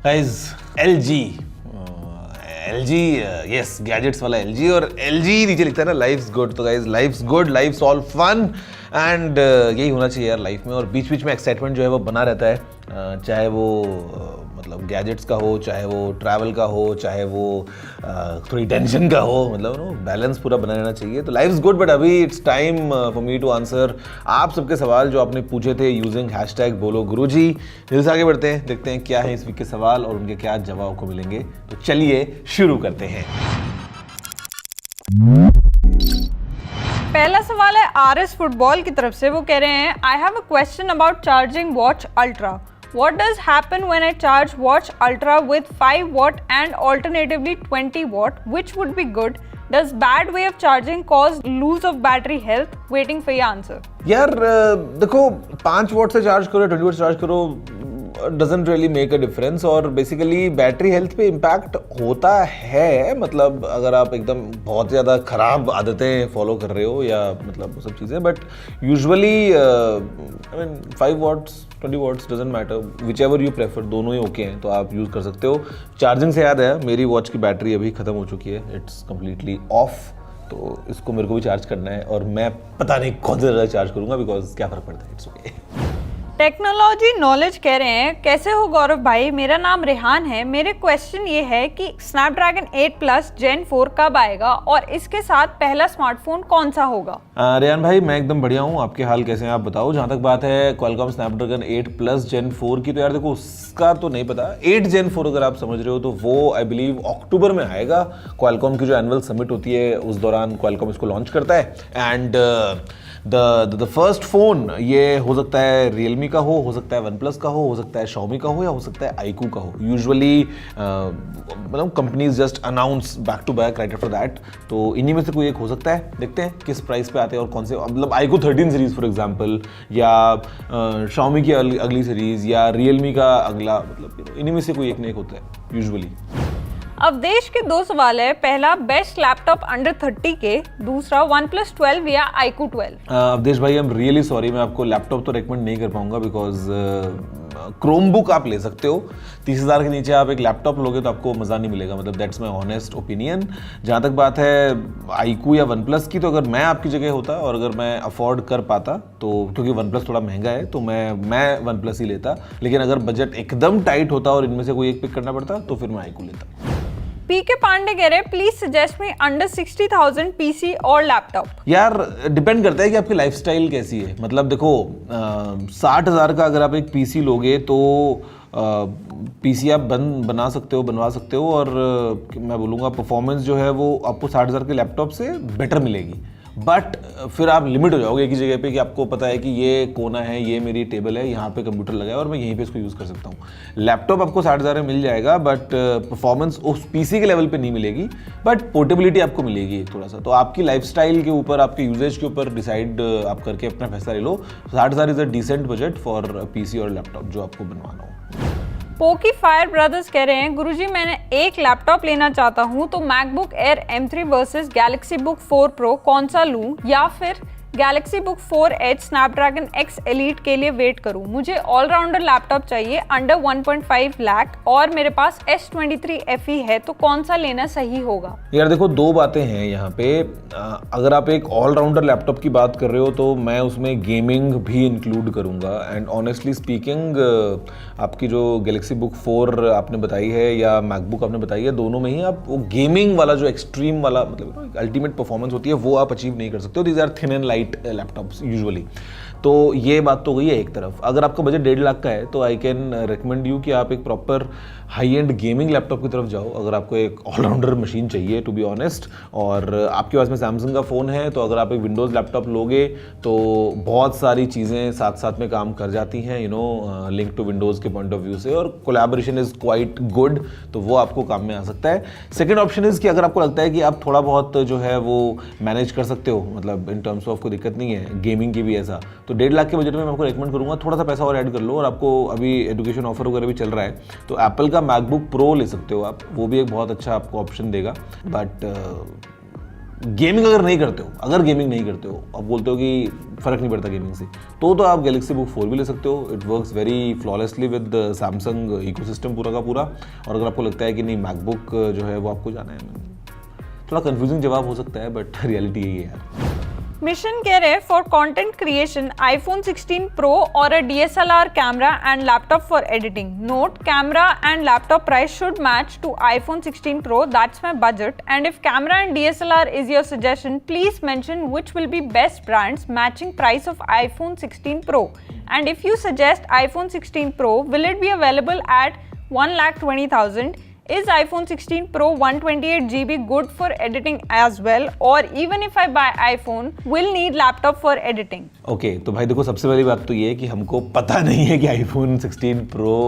Guys LG yes gadgets वाला LG और LG नीचे लिखता है ना लाइफ्स गुड। तो guys life's good, life's all fun and यही होना चाहिए यार लाइफ में। और बीच बीच में एक्साइटमेंट जो है वो बना रहता है, चाहे वो मतलब गैजेट्स का हो, चाहे वो ट्रैवल का हो, चाहे वो थोड़ी टेंशन का हो, मतलब नो बैलेंस पूरा बना रहना चाहिए। तो लाइफ इज गुड बट अभी it's time for me to answer आप सबके सवाल जो आपने पूछे थे यूजिंग हैशटैग बोलो गुरुजी। जल्दी से आगे बढ़ते हैं, देखते हैं क्या है इस वीक के सवाल और उनके क्या जवाब को मिलेंगे। तो चलिए शुरू करते हैं। पहला सवाल है RS फुटबॉल की तरफ से। वो कह रहे हैं I have a question about charging watch ultra. What does happen when I charge Watch Ultra with 5 watt and alternatively 20 watt? Which would be good? Does bad way of charging cause lose of battery health? Waiting for your answer. यार देखो 5 what से charge करो 20 what से charge करो doesn't really make a difference और basically battery health पे impact होता है। मतलब अगर आप एकदम बहुत ज़्यादा ख़राब आदतें फॉलो कर रहे हो या मतलब वो सब चीज़ें, but usually I mean 5 watts 20 watts doesn't matter, whichever you prefer, दोनों ही ओके हैं तो आप यूज़ कर सकते हो। चार्जिंग से याद है मेरी वॉच की बैटरी अभी ख़त्म हो चुकी है, इट्स कम्प्लीटली ऑफ, तो इसको मेरे को भी चार्ज करना है और मैं पता नहीं कौन से ज़्यादा चार्ज करूँगा बिकॉज क्या फ़र्क पड़ता है, इट्स ओके। टेक्नोलॉजी नॉलेज कह रहे हैं कैसे हो गौरव भाई, मेरा नाम रेहान है। मेरे क्वेश्चन ये है कि स्नैपड्रैगन 8 प्लस Gen 4 कब आएगा और इसके साथ पहला स्मार्टफोन कौन सा होगा? रेहान भाई मैं एकदम बढ़िया हूँ, आपके हाल कैसे हैं आप बताओ। जहाँ तक बात है क्वालकॉम स्नैपड्रैगन 8 प्लस Gen 4 की, तो यार देखो उसका तो नहीं पता। 8 Gen 4 अगर आप समझ रहे हो तो वो आई बिलीव अक्टूबर में आएगा। क्वालकॉम की जो एनुअल समिट होती है उस दौरान क्वालकॉम इसको लॉन्च करता है एंड द फर्स्ट फोन ये हो सकता है रियलमी का हो सकता है OnePlus का हो सकता है Xiaomi का हो या हो सकता है iQOO का हो। यूजुअली मतलब companies just announce back to back right after that, तो इन्हीं में से कोई एक हो सकता है। देखते हैं किस प्राइस पे आते हैं और कौन से, मतलब iQOO 13 सीरीज फॉर एग्जांपल या Xiaomi की अगली सीरीज या रियलमी का अगला, मतलब इन्हीं में से कोई एक ना एक होता है यूजुअली। अवधेश के 2 सवाल है। पहला बेस्ट लैपटॉप अंडर 30 के, दूसरा OnePlus 12 या iQOO 12। अवधेश भाई आई एम रियली सॉरी, मैं आपको लैपटॉप तो रेकमेंड नहीं कर पाऊंगा बिकॉज क्रोमबुक आप ले सकते हो। 30,000 के नीचे आप एक लैपटॉप लोगे तो आपको मज़ा नहीं मिलेगा, मतलब दैट्स माई ऑनेस्ट ओपिनियन। जहाँ तक बात है iQOO या OnePlus की, तो अगर मैं आपकी जगह होता और अगर मैं अफोर्ड कर पाता तो, क्योंकि OnePlus थोड़ा महंगा है तो मैं OnePlus ही लेता, लेकिन अगर बजट एकदम टाइट होता और इनमें से कोई एक पिक करना पड़ता तो फिर मैं iQOO लेता। PK पांडे कह रहे हैं please suggest me under 60,000 PC और लैपटॉप। यार डिपेंड करता है कि आपकी लाइफस्टाइल कैसी है। मतलब देखो 60,000 का अगर आप एक PC लोगे तो PC आप बनवा सकते हो और मैं बोलूँगा परफॉर्मेंस जो है वो आपको 60,000 के लैपटॉप से बेटर मिलेगी। बट फिर आप लिमिट हो जाओगे एक ही जगह पे कि आपको पता है कि ये कोना है, ये मेरी टेबल है, यहाँ पे कंप्यूटर लगा है और मैं यहीं पे इसको यूज़ कर सकता हूँ। लैपटॉप आपको 60,000 में मिल जाएगा बट परफॉर्मेंस उस PC के लेवल पे नहीं मिलेगी, बट पोर्टेबिलिटी आपको मिलेगी थोड़ा सा। तो आपकी लाइफस्टाइल के ऊपर, आपके यूजेज के ऊपर डिसाइड आप करके अपना फैसला ले लो। 60,000 is a decent budget for PC और लैपटॉप जो आपको बनवाना हो। पोकी फायर ब्रदर्स कह रहे हैं गुरुजी मैंने एक लैपटॉप लेना चाहता हूं तो MacBook air M3 versus Galaxy book 4 pro कौन सा लूं या फिर Galaxy book 4H Snapdragon X elite के लिए वेट करूं। मुझे ऑलराउंडर लैपटॉप चाहिए अंडर 1.5 लाख और मेरे पास S23 FE है, तो कौन सा लेना सही होगा? यार देखो 2 बातें हैं यहाँ पे। अगर आप एक ऑलराउंडर लैपटॉप की बात कर रहे हो तो मैं उसमें गेमिंग भी इंक्लूड करूँगा एंड ऑनेस्टली स्पीकिंग आपकी जो गैलेक्सी बुक 4 आपने बताई है या मैकबुक आपने बताई है, दोनों में ही आप वो गेमिंग वाला जो एक्सट्रीम वाला मतलब अल्टीमेट परफॉर्मेंस होती है वो आप अचीव नहीं कर सकते हो। These are thin and light laptops usually. तो ये बात तो गई है एक तरफ। अगर आपका बजट 1.5 लाख का है तो आई कैन रिकमेंड यू कि आप एक proper high and gaming laptop की तरफ जाओ अगर आपको एक ऑलराउंडर मशीन चाहिए टू बी ऑनेस्ट। और आपके पास में सैमसंग का फ़ोन है तो अगर आप एक विंडोज़ लैपटॉप लोगे तो बहुत सारी चीज़ें साथ साथ में काम कर जाती हैं, you know, link to Windows के पॉइंट ऑफ व्यू से, और कोलैबोरेशन इज़ क्वाइट गुड, तो वो आपको काम में आ सकता है। सेकेंड ऑप्शन इज़ कि अगर आपको लगता है कि आप थोड़ा बहुत जो है वो मैनेज कर सकते हो, मतलब इन टर्म्स ऑफ कोई दिक्कत नहीं है गेमिंग की भी ऐसा, तो 1.5 लाख के बजट में मैं आपको रेकमेंड करूँगा थोड़ा सा पैसा और ऐड कर लो। और आपको अभी एजुकेशन ऑफर वगैरह भी चल रहा है तो एप्पल का मैकबुक प्रो ले सकते हो आप, वो भी एक बहुत अच्छा आपको ऑप्शन देगा। बट गेमिंग अगर नहीं करते हो, अगर गेमिंग नहीं करते हो, आप बोलते हो कि फ़र्क नहीं पड़ता गेमिंग से, तो आप गैलेक्सी बुक 4 भी ले सकते हो। It works very flawlessly with Samsung ecosystem पूरा का पूरा। और अगर आपको लगता है कि नहीं मैकबुक जो है वो आपको जाना है, थोड़ा कंफ्यूजिंग जवाब हो सकता है बट रियलिटी यही है यार। मिशन कह रहे for content creation iPhone 16 Pro और a DSLR camera and laptop for editing. Note, camera and laptop price should match to iPhone 16 Pro. That's my budget. And if camera and DSLR is your suggestion, please mention which will be best brands matching price of iPhone 16 Pro. And if you suggest iPhone 16 Pro, will it be available at 1,20,000? Is iPhone 16 Pro 128GB good for editing as well? Or even if I buy iPhone, will need laptop for editing? Okay तो भाई देखो, सबसे पहली बात तो ये है कि हमको पता नहीं है कि iPhone 16 Pro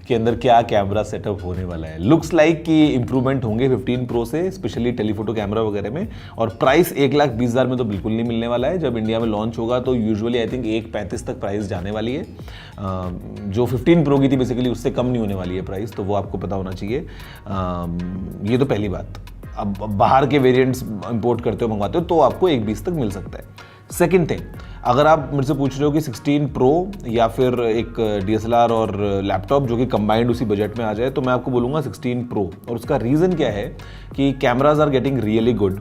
के अंदर क्या कैमरा सेटअप होने वाला है। लुक्स लाइक कि इंप्रूवमेंट होंगे 15 Pro से, स्पेशली टेलीफोटो कैमरा वगैरह में। और प्राइस 1,20,000 में तो बिल्कुल नहीं मिलने वाला है। जब इंडिया में लॉन्च होगा तो यूजुअली आई थिंक 1,35 तक प्राइस जाने वाली है। जो 15 Pro की थी बेसिकली उससे कम नहीं होने वाली है प्राइस, तो वो आपको पता होना चाहिए। ये तो पहली बात। अब बाहर के वेरिएंट्स इंपोर्ट करते हो, मंगवाते हो, तो आपको 1,20 तक मिल सकता है। सेकंड थिंग, अगर आप मुझसे पूछ रहे हो कि 16 Pro या फिर एक DSLR और लैपटॉप जो कि कंबाइंड उसी बजट में आ जाए, तो मैं आपको बोलूँगा 16 Pro। और उसका रीज़न क्या है कि cameras are getting really good.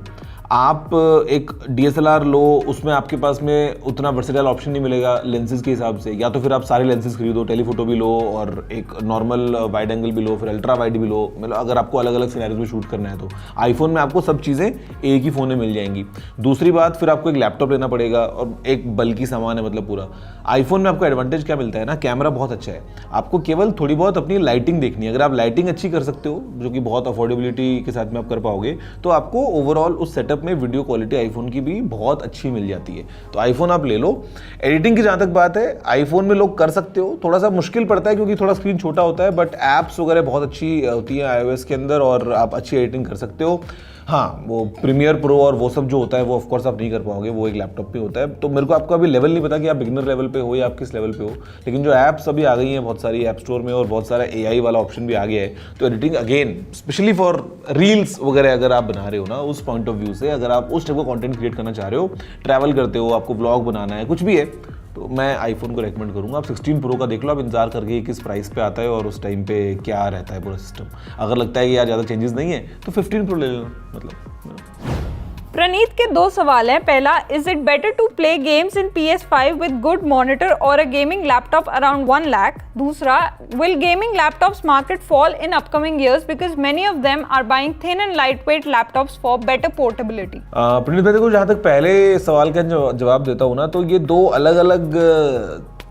आप एक DSLR लो, उसमें आपके पास में उतना वर्सेटाइल ऑप्शन नहीं मिलेगा लेंसेज के हिसाब से। या तो फिर आप सारे लेंसेज खरीदो, टेलीफोटो भी लो और एक नॉर्मल वाइड एंगल भी लो, फिर अल्ट्रा वाइड भी लो, मतलब अगर आपको अलग अलग सिनेरियोज में शूट करना है तो आईफोन में आपको सब चीज़ें एक ही फ़ोन में मिल जाएंगी। दूसरी बात, फिर आपको एक लैपटॉप लेना पड़ेगा और एक बल्कि सामान है मतलब पूरा। आईफोन में आपको एडवांटेज क्या मिलता है ना, कैमरा बहुत अच्छा है। आपको केवल थोड़ी बहुत अपनी लाइटिंग देखनी है। अगर आप लाइटिंग अच्छी कर सकते हो, जो कि बहुत अफोर्डेबिलिटी के साथ में आप कर पाओगे, तो आपको ओवरऑल उस सेटअप में वीडियो क्वालिटी आईफोन की भी बहुत अच्छी मिल जाती है। तो आईफोन आप ले लो। एडिटिंग की जहाँ तक बात है, आईफोन में लोग कर सकते हो, थोड़ा सा मुश्किल पड़ता है क्योंकि थोड़ा स्क्रीन छोटा होता है, बट ऐप्स वगैरह बहुत अच्छी होती है iOS के अंदर और आप अच्छी एडिटिंग कर सकते हो। हाँ, वो प्रीमियर प्रो और वो सब जो होता है वो ऑफकोर्स आप नहीं कर पाओगे, वो एक लैपटॉप पे होता है। तो मेरे को आपका अभी लेवल नहीं पता कि आप बिगिनर लेवल पे हो या आप किस लेवल पे हो, लेकिन जो ऐप्स अभी आ गई हैं बहुत सारी ऐप स्टोर में और बहुत सारा AI वाला ऑप्शन भी आ गया है, तो editing again specially for reels वगैरह अगर आप बना रहे हो ना, उस पॉइंट ऑफ व्यू से, अगर आप उस टाइप का कंटेंट क्रिएट करना चाह रहे हो, ट्रैवल करते हो, आपको व्लॉग बनाना है, कुछ भी है, तो मैं आईफोन को रेकमेंड करूंगा। आप 16 Pro का देख लो, आप इंतजार करके किस प्राइस पे आता है और उस टाइम पे क्या रहता है पूरा सिस्टम। अगर लगता है कि यार ज़्यादा चेंजेस नहीं है तो 15 Pro ले लेना, मतलब। प्रणीत के दो सवाल हैं। पहला, is it better to play games in PS5 with good monitor और a gaming laptop around 1 lakh? दूसरा, will gaming laptops market fall in upcoming years because many of them are buying thin and lightweight laptops for better portability? Praneet भाई देखो, जहाँ तक पहले सवाल का जवाब देता हूँ ना, तो ये दो अलग अलग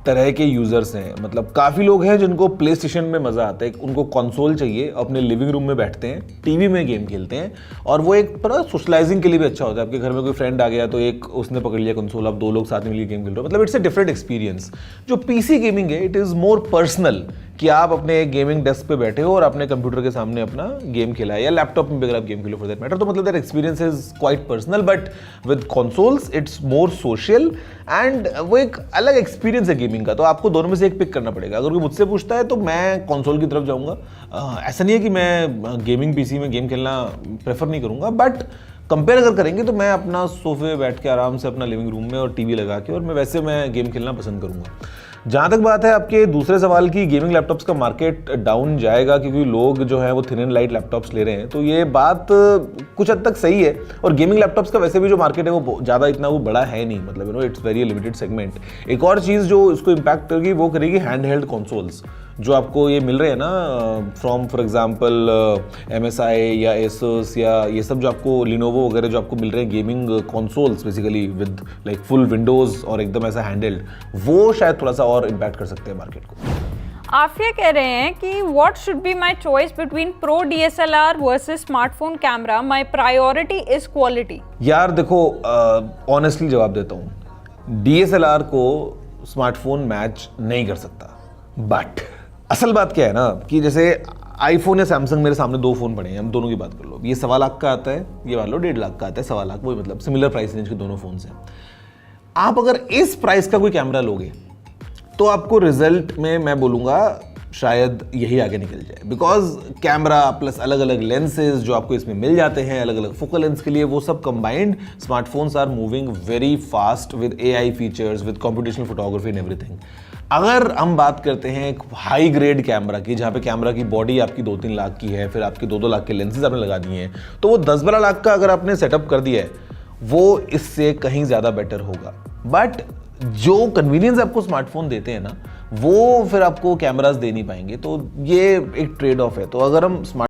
तरह के यूजर्स हैं। मतलब काफ़ी लोग हैं जिनको प्ले स्टेशन में मज़ा आता है, उनको कंसोल चाहिए, अपने लिविंग रूम में बैठते हैं, टीवी में गेम खेलते हैं, और वो एक पूरा सोशलाइजिंग के लिए भी अच्छा होता है। आपके घर में कोई फ्रेंड आ गया तो एक उसने पकड़ लिया कंसोल, आप दो लोग साथ में मिलकर गेम खेल रहे हो, मतलब इट्स अ डिफरेंट एक्सपीरियंस। जो पीसी गेमिंग है, इट इज़ मोर पर्सनल, कि आप अपने गेमिंग डेस्क पे बैठे हो और अपने कंप्यूटर के सामने अपना गेम खेला है, या लैपटॉप में भी अगर आप game Khelo for that matter, तो मतलब that experience is quite personal. But with consoles it's more social and वो एक अलग एक्सपीरियंस है गेमिंग का। तो आपको दोनों में से एक पिक करना पड़ेगा। अगर कोई मुझसे पूछता है तो मैं कंसोल की तरफ जाऊंगा। ऐसा नहीं है कि मैं गेमिंग पीसी में गेम खेलना प्रेफर नहीं करूंगा, बट कंपेयर अगर करेंगे तो मैं अपना सोफे बैठ के आराम से अपना लिविंग रूम में और टीवी लगा के, और मैं वैसे मैं गेम खेलना पसंद करूंगा। जहाँ तक बात है आपके दूसरे सवाल की, गेमिंग लैपटॉप्स का मार्केट डाउन जाएगा क्योंकि लोग जो है वो थिन एंड लाइट लैपटॉप्स ले रहे हैं, तो ये बात कुछ हद तक सही है। और गेमिंग लैपटॉप्स का वैसे भी जो मार्केट है वो ज़्यादा इतना वो बड़ा है नहीं, मतलब you know it's very limited segment. एक और चीज़ जो इसको इम्पैक्ट करेगी वो करेगी हैंड हेल्ड कंसोल्स, जो आपको ये मिल रहे हैं ना फ्रॉम फॉर एग्जांपल MSI या Asus या ये सब जो आपको Lenovo वगैरह जो आपको मिल रहे हैं gaming consoles basically with like full Windows और एकदम ऐसा हैंडल्ड, वो शायद थोड़ा सा और इम्पैक्ट कर सकते हैं मार्केट को। आफिया कह रहे हैं कि what should be my choice between pro DSLR versus smartphone camera, my priority is quality. यार देखो, ऑनेस्टली जवाब देता हूँ, DSLR को स्मार्टफोन मैच नहीं कर सकता। बट असल बात क्या है ना कि जैसे आईफोन या सैमसंग, मेरे सामने दो फोन पड़े हैं, हम दोनों की बात कर लो। ये 1.25 लाख का आता है, ये मान लो 1.5 लाख का आता है, 1.25 लाख, वही मतलब सिमिलर प्राइस रेंज के दोनों फोन हैं। आप अगर इस प्राइस का कोई कैमरा लोगे तो आपको रिजल्ट में मैं बोलूँगा शायद यही आगे निकल जाए, बिकॉज कैमरा प्लस अलग अलग लेंसेज जो आपको इसमें मिल जाते हैं अलग अलग फोकल लेंस के लिए, वो सब combined smartphones are moving very fast with AI features, with computational photography and everything. अगर हम बात करते हैं एक हाई ग्रेड कैमरा की, जहाँ पे कैमरा की बॉडी आपकी 2-3 लाख की है, फिर आपके 2-2 लाख के लेंसेज आपने लगा दिए हैं, तो वो 10-12 लाख का अगर आपने सेटअप कर दिया है, वो इससे कहीं ज़्यादा बेटर होगा। बट जो कन्वीनियंस आपको स्मार्टफोन देते हैं ना, वो फिर आपको कैमरास दे नहीं पाएंगे, तो ये एक ट्रेड ऑफ है। तो अगर हम स्मार्ट